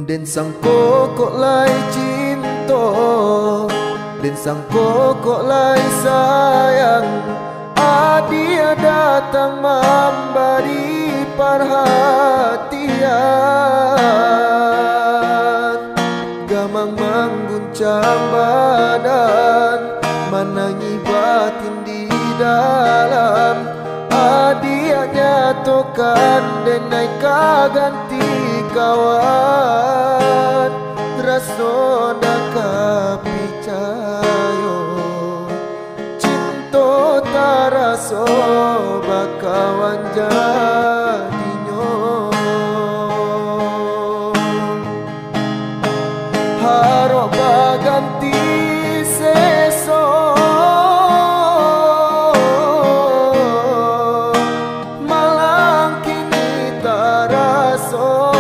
Den sang kok lai cinta, den sang kok lai sayang. Dia datang memberi perhatian, gamang mengguncang badan, menangi batin di dalam. Dia nyatakan denai kaganti kawan, rasa dak kapicayo, cinta taraso bakawan jadinyo. Harap baganti seso, malang kini taraso.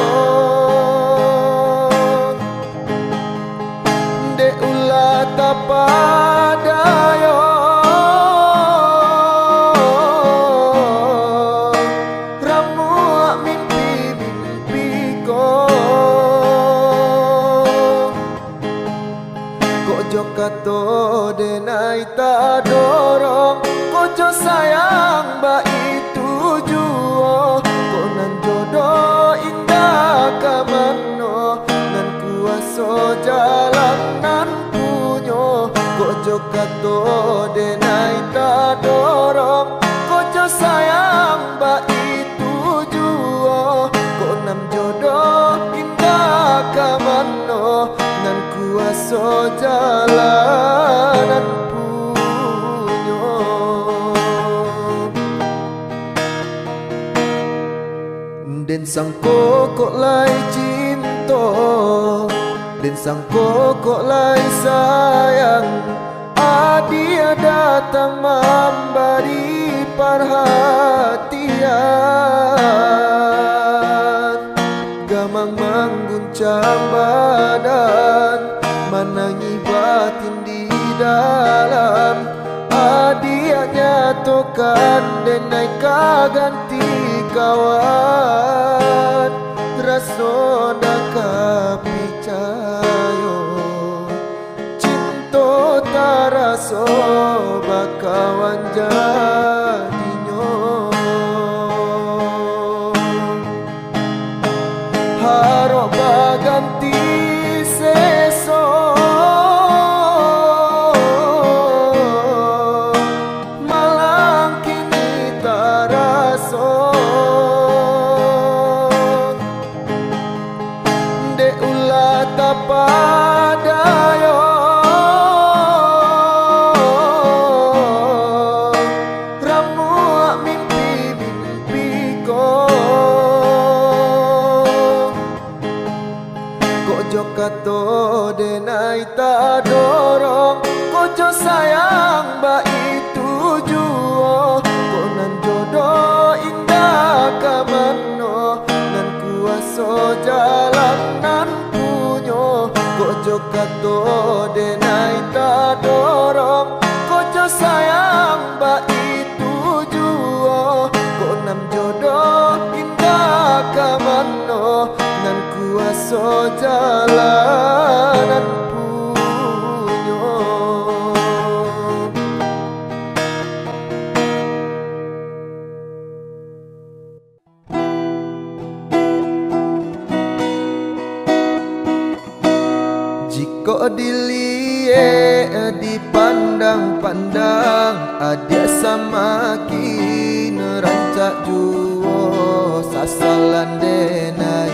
De ulah tapadayo, kato denai tak dorong, kojo sayang ba itu juo. Ko nan jodoh indah kamano, nan kuaso jalan nan punyo. Kojo kato denai tak dorong, kojo sayang ba itu juo. Ko nan jodoh indah kamano, nan kuaso jalanan punyo. Den sang kok lai cinta, den sang kok lai sayang. Dia datang memberi perhatian, gamang mengguncang badan, menangi batin di dalam. Dia nyatakan denai kaganti kawan, rasa dak kapicayo, cinta taraso bakawan jadinyo. Harap baganti seso, malang kini taraso. De ulah tapadayo, ramu mimpi-mimpi ko. Kojo kato denai tak dorong, kojo sayang ba itu juo. Ko nan jodoh indah kamano, nan kuaso jalan nan punyo. Kojo kato denai tak dorong, kojo sayang ba itu juo. Ko nan jodoh indah kamano, nan kuaso jalanan punyo. Jika dilie dipandang-pandang, ada samakin rancak juo. Sasalan denai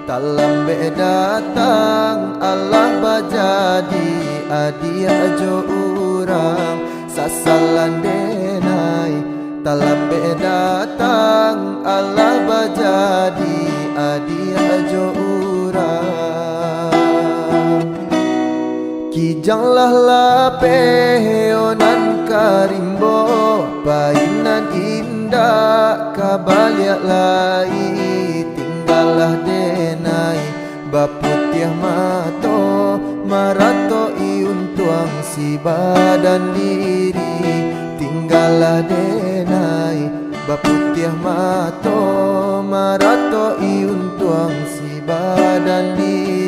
talambe datang, Allah bajadi adia jo urang. Sasalan denai talambe datang, Allah bajadi adia jo urang. Kijanglah lapeonan karimbo, painan indah kabaliak lai. Tinggallah denai baputiah mato, marato iuntuang si badan diri. Tinggallah denai baputiah mato, marato iuntuang si badan diri.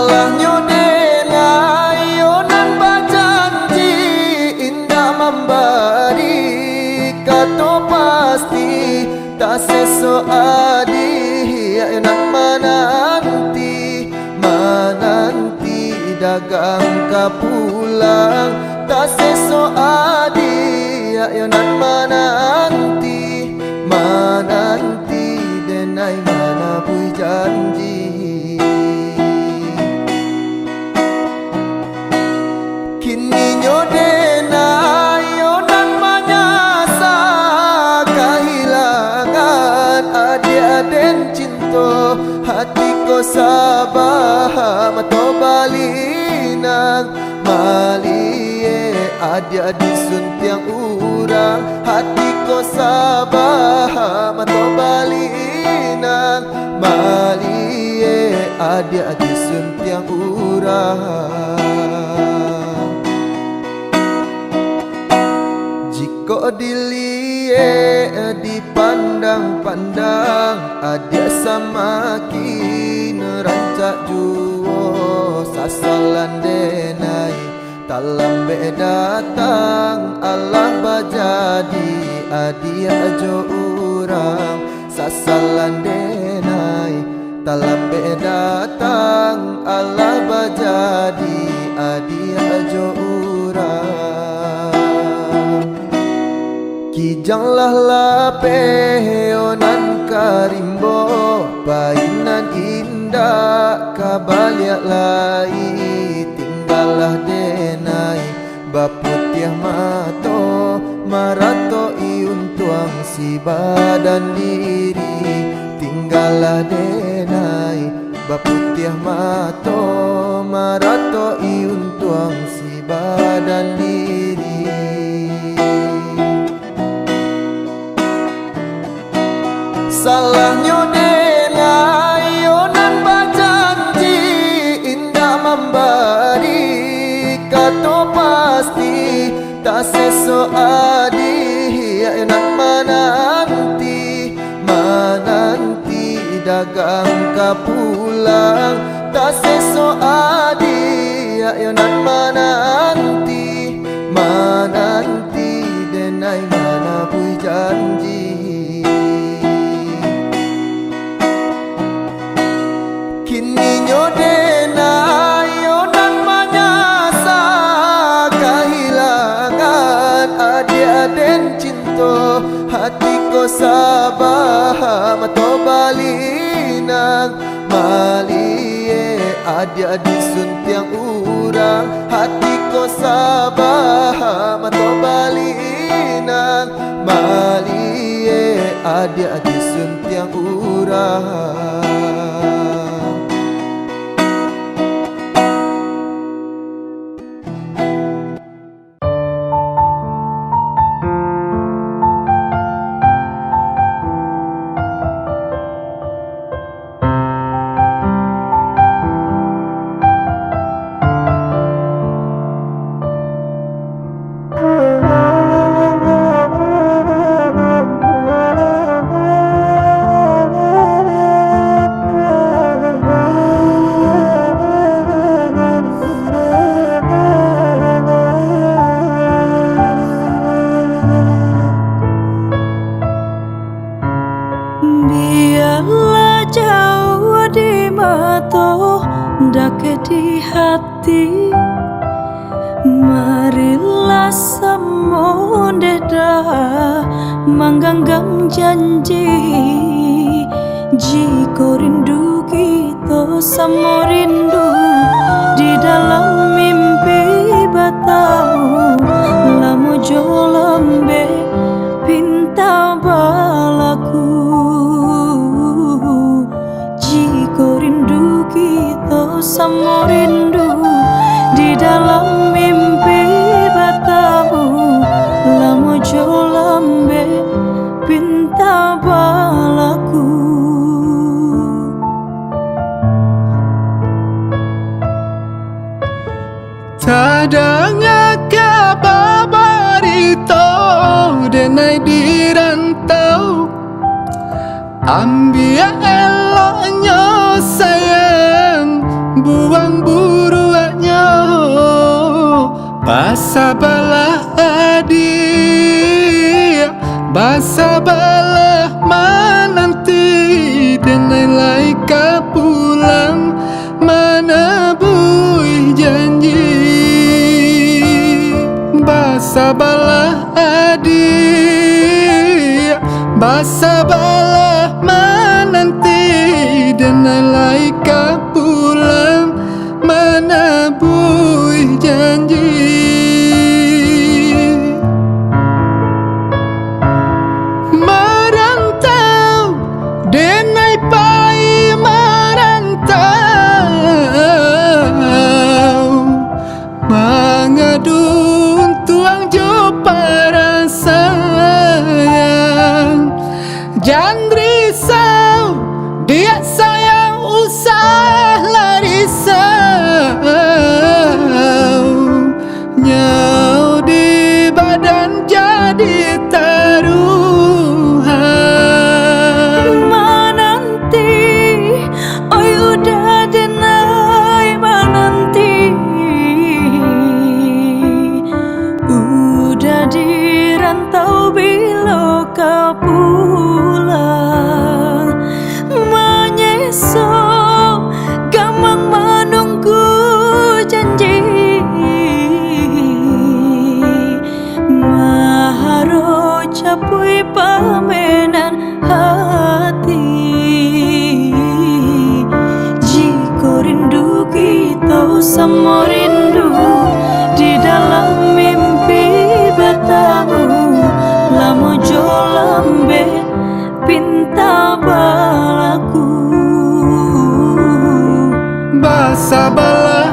Salahnya denai yonan berjanji indah memberi kata pasti tak seso adi yonan menanti dagang kapulang tak seso adi yonan menanti denai mana bui janji. Kini denai yonan menyasa kehilangan adik-adik cinta hatiku sabah mato balinang malie adik-adik suntiang urang hatiku sabah mato balinang malie adik-adik suntiang urang. Jika dilie dipandang-pandang adik sama kini rancak juo sasalan denai tak lambe datang Allah bajadi adik ajo urang sasalan denai tak lambe datang Allah bajadi adik ajo urang. Kijanglah lapeonan karimbo painan indah kabaliak lai tinggallah denai baputiah mato marato iun tuang si badan diri tinggallah denai baputiah mato marato iun tuang si badan diri. Salahnya denai yonan berjanji indah memberi kata pasti tak seso adi yonan menanti dagang kapulang tak seso adi yonan menanti denai mana bui janji. Kini denai yonan menyasa kehilangan adik-adik cinta hatiku sabah mato balinang malie adik-adik suntiang urang hatiku sabah mato balinang malie adik-adik suntiang urang. Biarlah jauh di mata, dake di hati. Marilah semua dah menggenggam janji. Jika rindu kita sama rindu di dalam mimpi batau, lamo jolambe pinta balaku. Jika rindu kita sama rindu di dalam mimpi batau, lamo jolambe pinta balaku. Tadanga kabarito denai dirantau, ambia eloknya sayang buang Basa balah adia, basa balah menanti, denai laika pulang menebui janji. Basa balah adia, basa balah menanti, denai laika pulang menebui janji. Merantau denai pai merantau, mengadun tuang jo para sayang. Jangan risau, dia sayang usah larisau. Nyau di badan jadi taruhan. Menanti, oi udah denai menanti, udah dirantau bila kau pulang. Menyesal gamang menunggu janji, maharo capui pamenan hati. Jika rindu kita sama rindu di dalam mimpi bertemu, lama jo lambe pinta balaku. Basa balah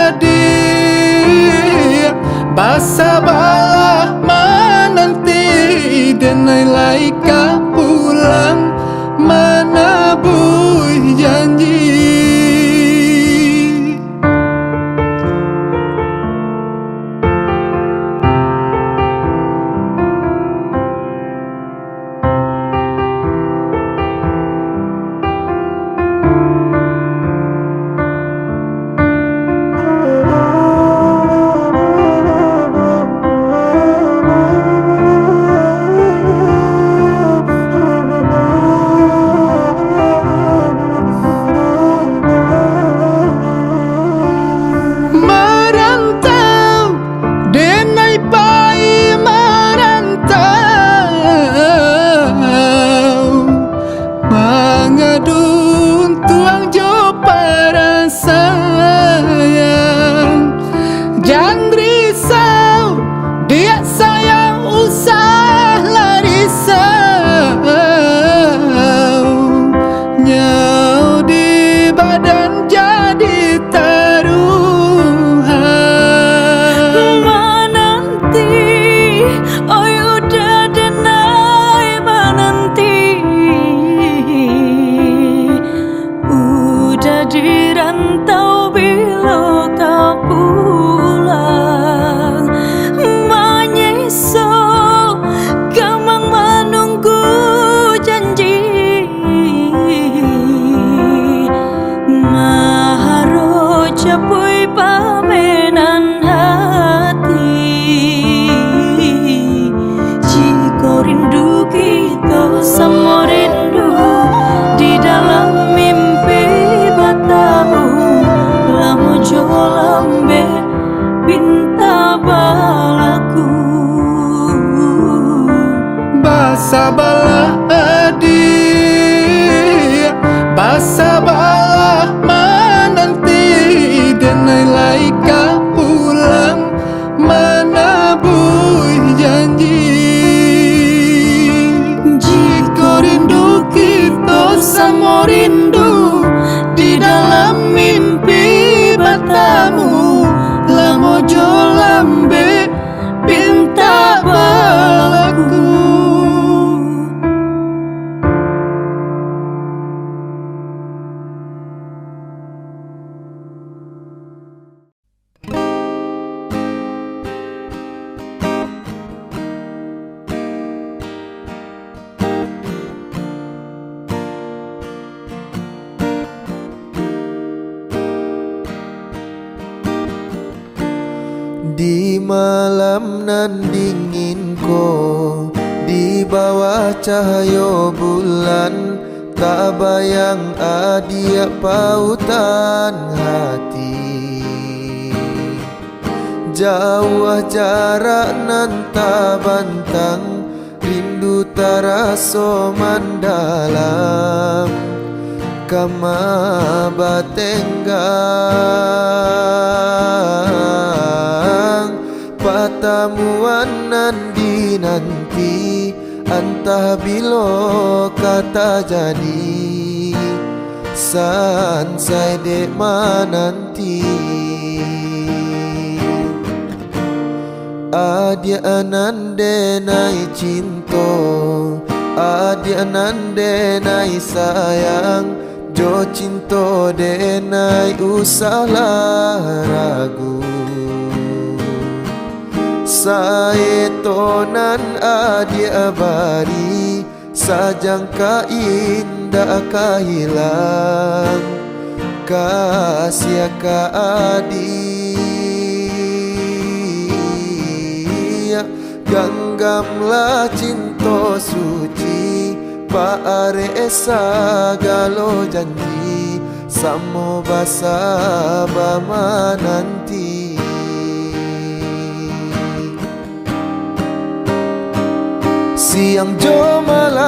adia, basa balah menanti, denai laika pulang menebui janji. Merantau denai pai merantau, mengadun tuang jo para sayang. Jangan risau, dia sayang usah larisau. Nyau di badan jadi taruhan. Menanti, oi udah denai menanti, udah dirantau bila kau pulang. Menyesal gamang menunggu janji, maharo capui pamenan hati. Jika rindu kita sama rindu di dalam mimpi bertemu, lama jo lambe pinta balaku. Basa balah adia, basa balah menanti, denai laika pulang menebui janji. Jika rindu kita sama rindu di dalam mimpi bertemu, lama jo lambe pinta balaku. Di malam nan dingin ko, di bawah cahaya bulan, tak bayang adia pautan hati. Jauh jarak nan tak bantang, rindu taraso mandalam, kama batenggang. Patamuan nan dinanti, antah bilo kata jadi, sansai dek mananti. Adia anande nai cinto, adia anande nai sayang, jo cinto de nai usalah ragu. Saetonan adia bari, sajang ka indah ka hilang, kasih ka adi. Ganggamlah cinta suci, paare sagalo janji, samo basa bama nanti. Siang jo malam,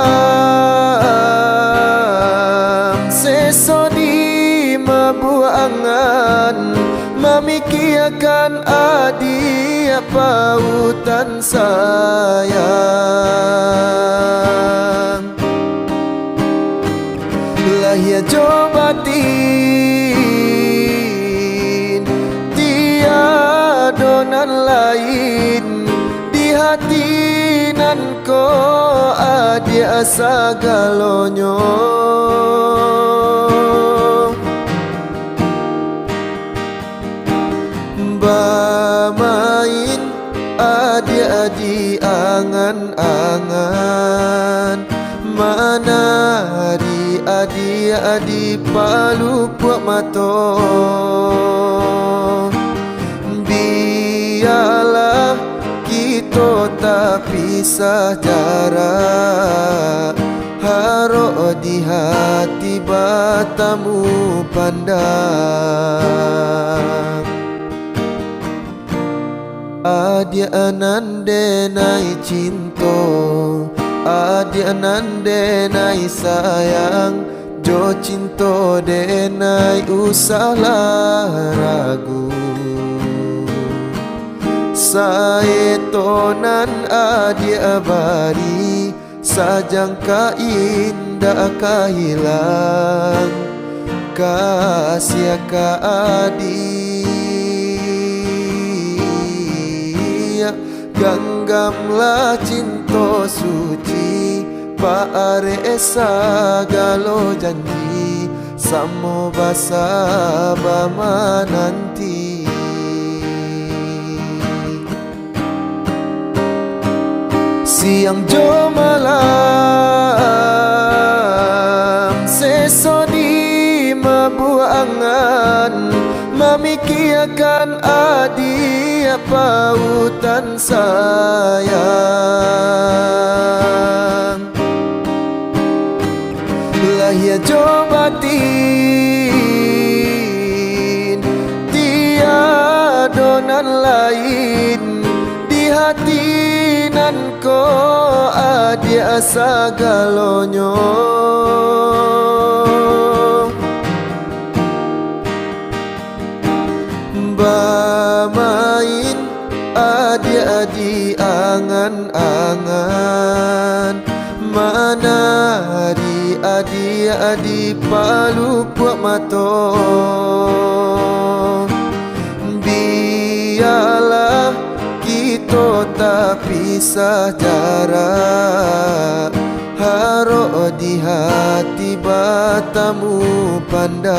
sesoni mabuangan, mamikiakan adia pautan sayang. Lahia jo batin, tiada nan lain, di hati nan ko adia sagalonyo. Bamain adia di angan-angan, mana adi palu puak mato. Biarlah kita tak pisah jarak, haro di hati batamu pandang. Adia anande nai cinto, adia anande nai sayang, jo cinto de nai usalah ragu. Saetonan adia bari, sajang ka indah ka hilang, kasih ka adi. Ganggamlah cinta suci, paare sagalo janji, samo basa bama nanti. Siang jo malam, sesoni mabuangan, mamikiakan adia pautan sayang. Lahia jo batin, tiada nan lain, di hati nan ko adia sagalonyo. Bamain adia di angan-angan, mana adi palu puak mato. Biarlah kita tak pisah jarak, haro di hati batamu pandang.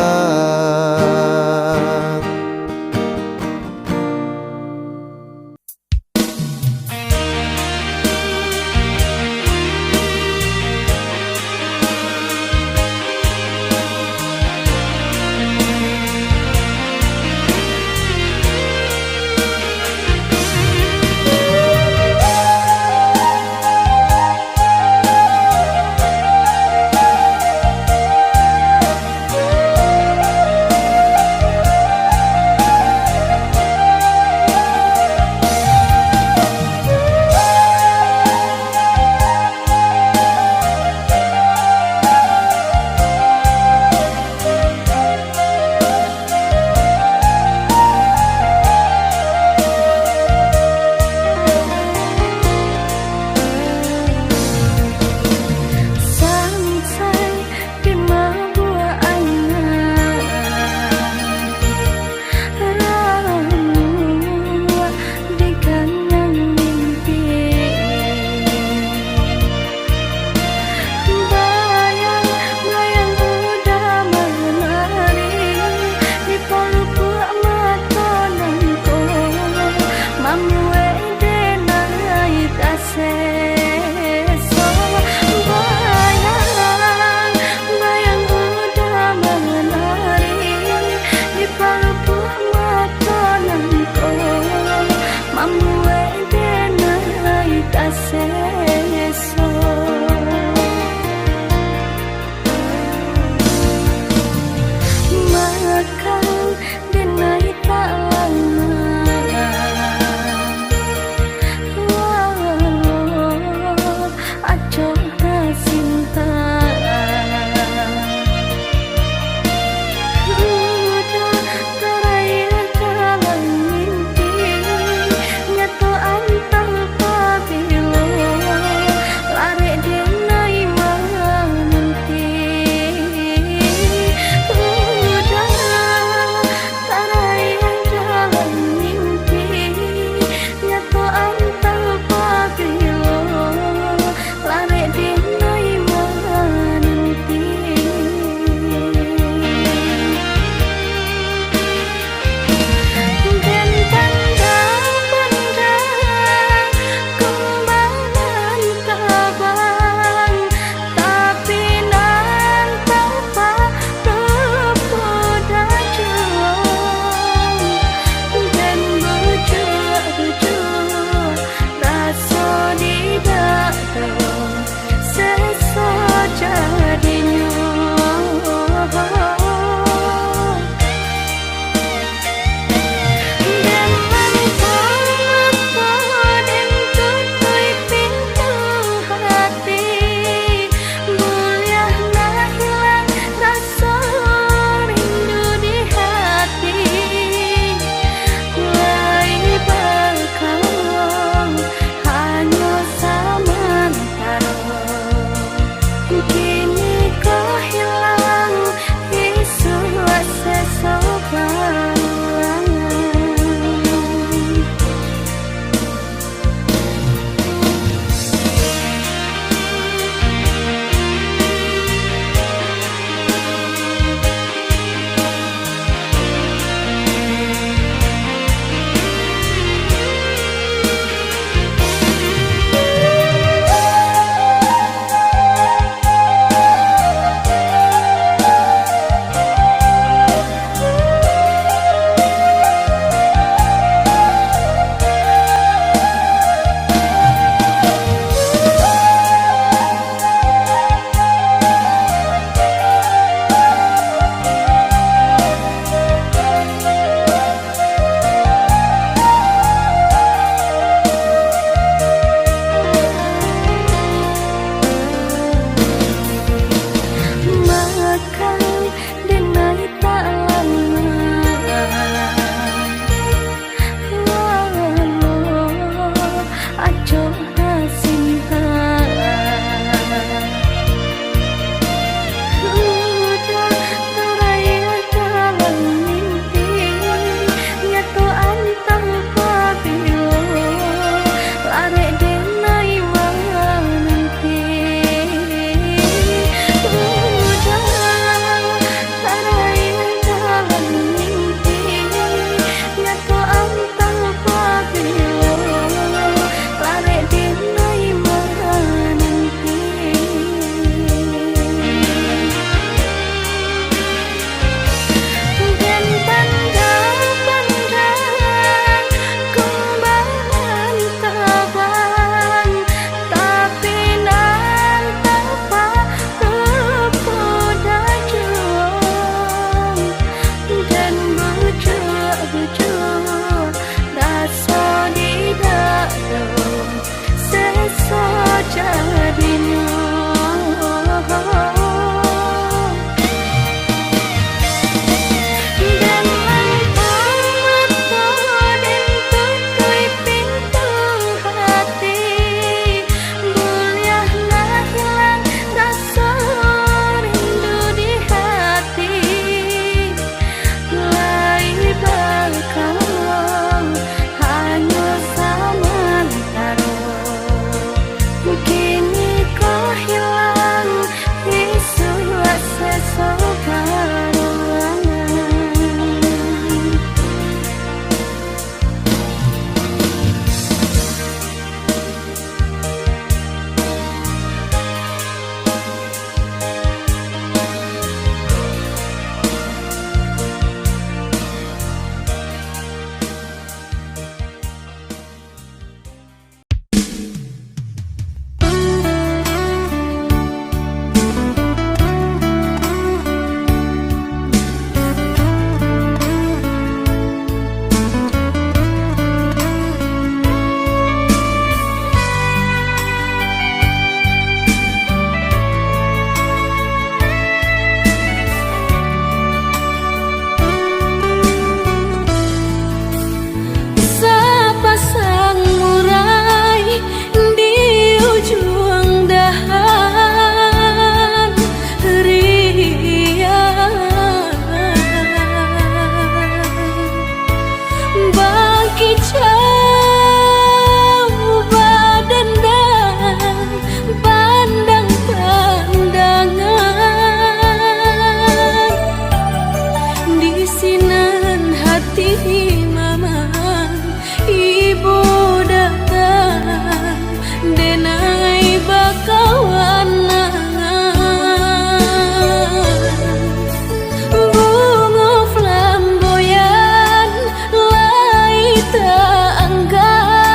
tak angkat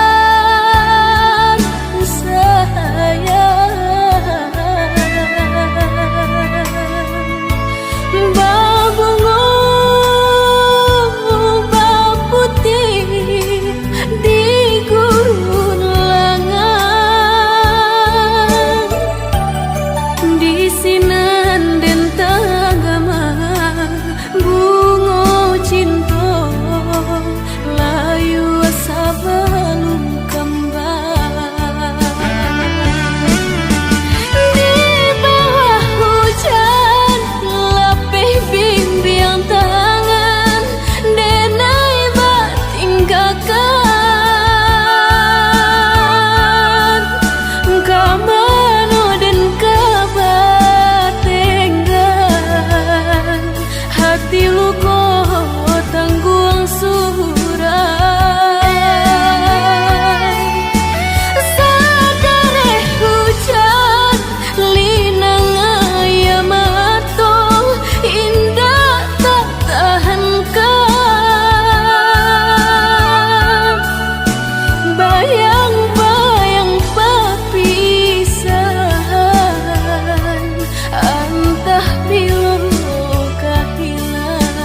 sayang babungo baputi di gurun langan di sinan den tagama bungo cinta layu sebelum kembang di bawah hujan lapih bimbing tangan denai batinggakan kamano den kabatenggan hati luko tangguang surai sadare hujan linang ayam matong indah tak tahankan bayang-bayang perpisahan entah bila kehilangan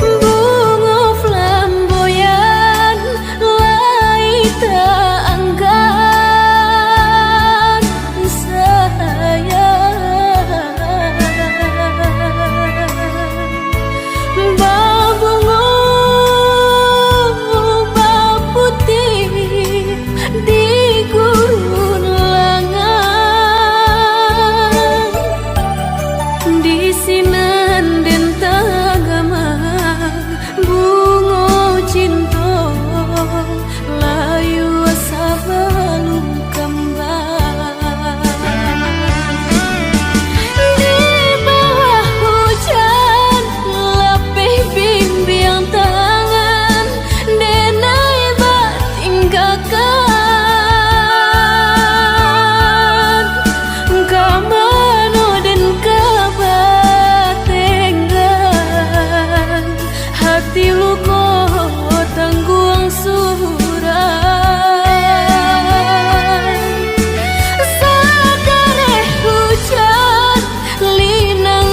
bunga flamboyan lai tak angkat sayang babungo baputi di gurun langan di sinan den tagama bungo cinta layu sebelum kembang di bawah hujan lapih bimbing tangan denai batinggakan kamano den kabatenggan hati luko tangguang surai sadare hujan linang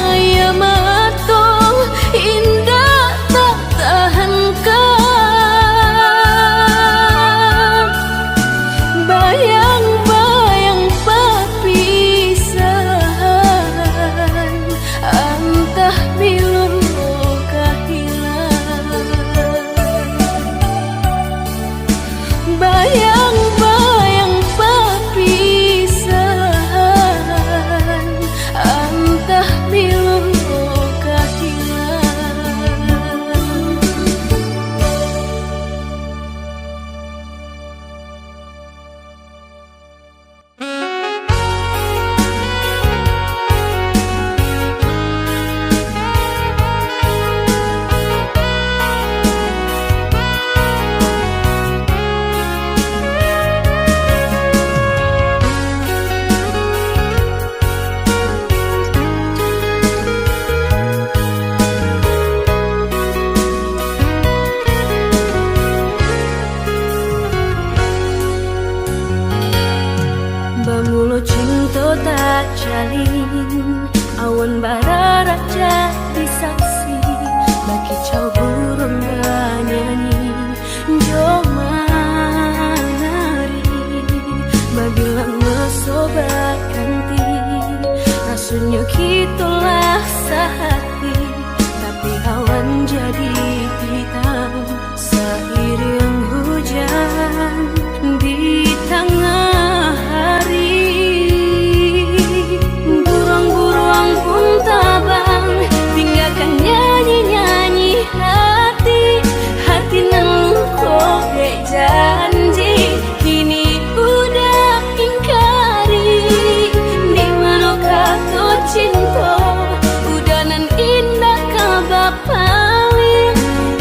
ayam matong indah tak tahankan bayang-bayang perpisahan entah bila kehilangan bayang-bayang perpisahan entah bila kehilangan Bamulo cinta tak jalin awan bara raja disaksi bagi cau burung nyanyi jo manari sobat ganti rasanya kitulah sehati tapi awan jadi hitam seiring hujan di tengah hari burung-burung pun tabang tinggalkan nyanyi-nyanyi hati nelungkok janji kini udah ingkari di mana kata cinta udah nan indah kabar paling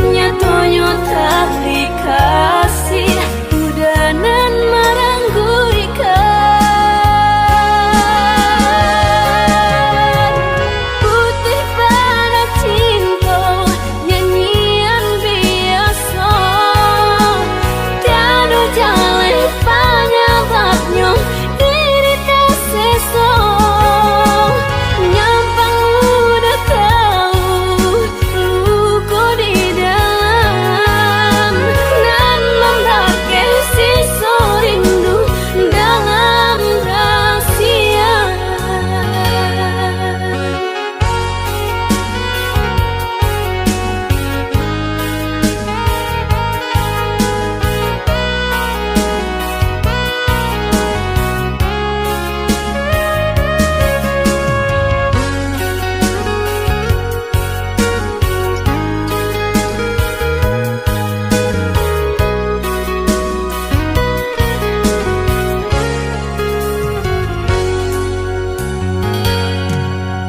nyatonya tak dikasih udah nan marangguikan putih pada cinta nyanyian biasa tiada jalan penyebabnya diri terseso nyampang udah tahu luka di dalam dan membakar sisa rindu dalam rahasia.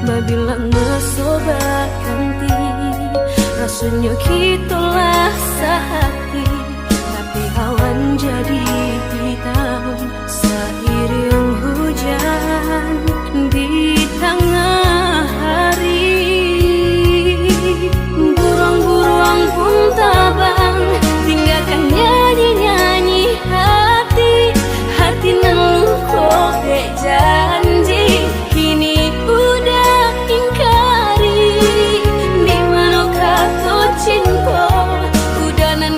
Babila sobat ganti rasanya kitulah sehati tapi awan jadi hitam seiring hujan di tengah hari burung-burung pun tabang tinggalkan nyanyi-nyanyi hati nelungkok janji kini udah ingkari di mana kata cinta udah nan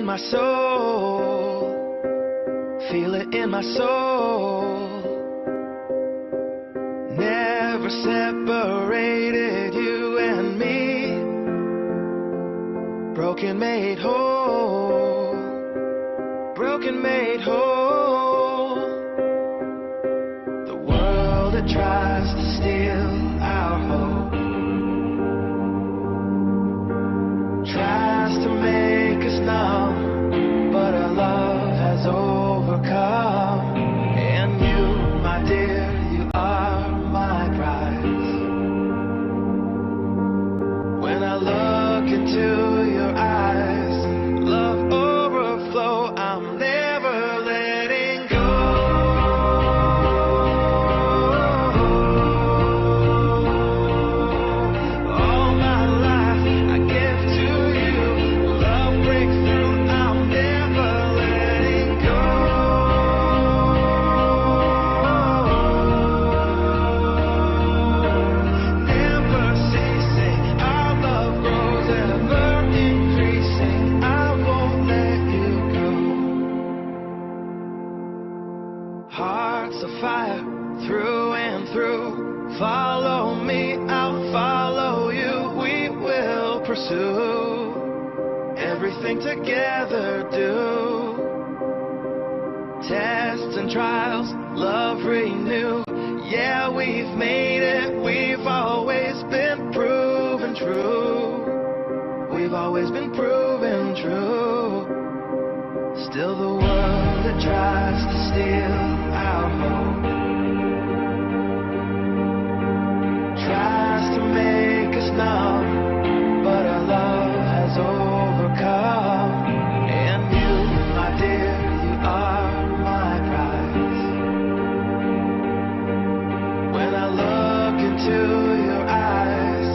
in my soul, feel it in my soul. Never separated you and me. Broken made whole, broken made whole. The world that tries to steal our hope tries to make us numb, but our love has overcome. And you, my dear, you are my prize. When I look into your eyes, love overflow, I'm never letting go. All my life I give to you, love breakthrough, I'm never letting go. Never ceasing, our love grows ever increasing, I won't let you go. Hearts of fire, through and through, follow me, I'll follow you, we will pursue everything together, do tests and trials, love renew. Yeah, we've made it, we've always been proven true. We've always been proven true. Still the world that tries to steal our hope tries to make us numb, but our love has overcome. And you, my dear, you are my prize. When I look into your eyes,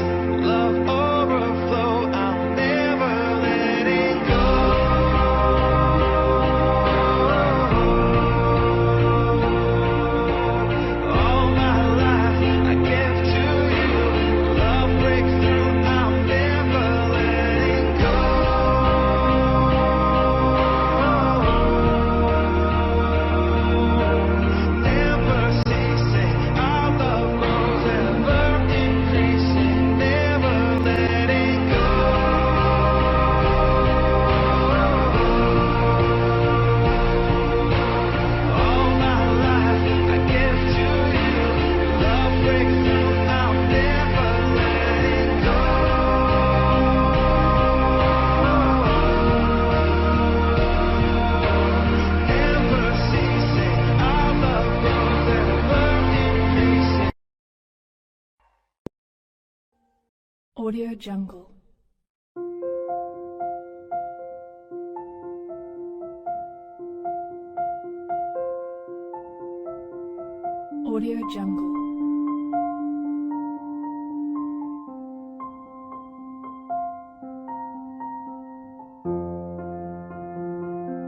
love overflow, I'm never letting go. All my life I give to you, love breakthrough, I'm never letting go. Never ceasing, our love grows ever increasing, never letting go. All my life I give to you, love breakthrough, I'm never letting go. Never ceasing, our love grows ever increasing. Audio Jungle. Audio Jungle.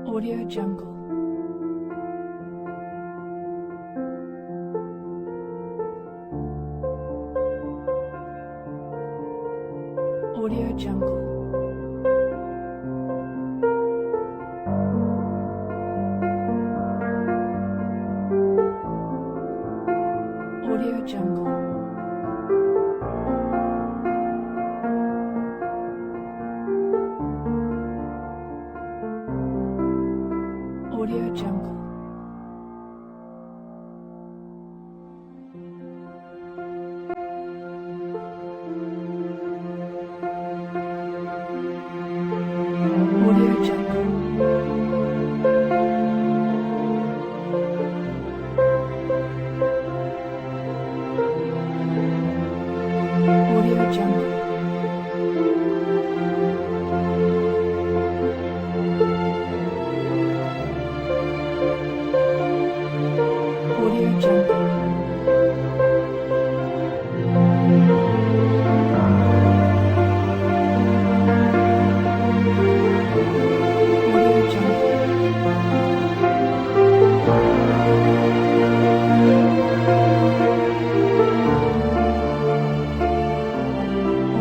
Audio Jungle. Audio Jungle. Audio Jungle. Audio Jungle. Audio Jungle. Audio Jungle. Audio Jungle. Audio Jungle.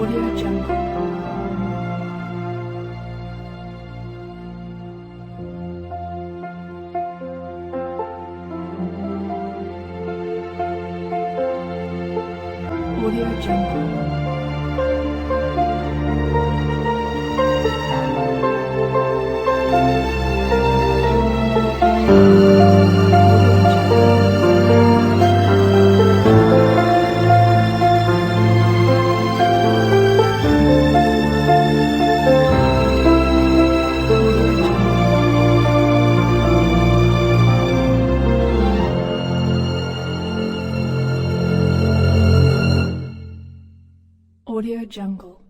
Audio Audio Jungle.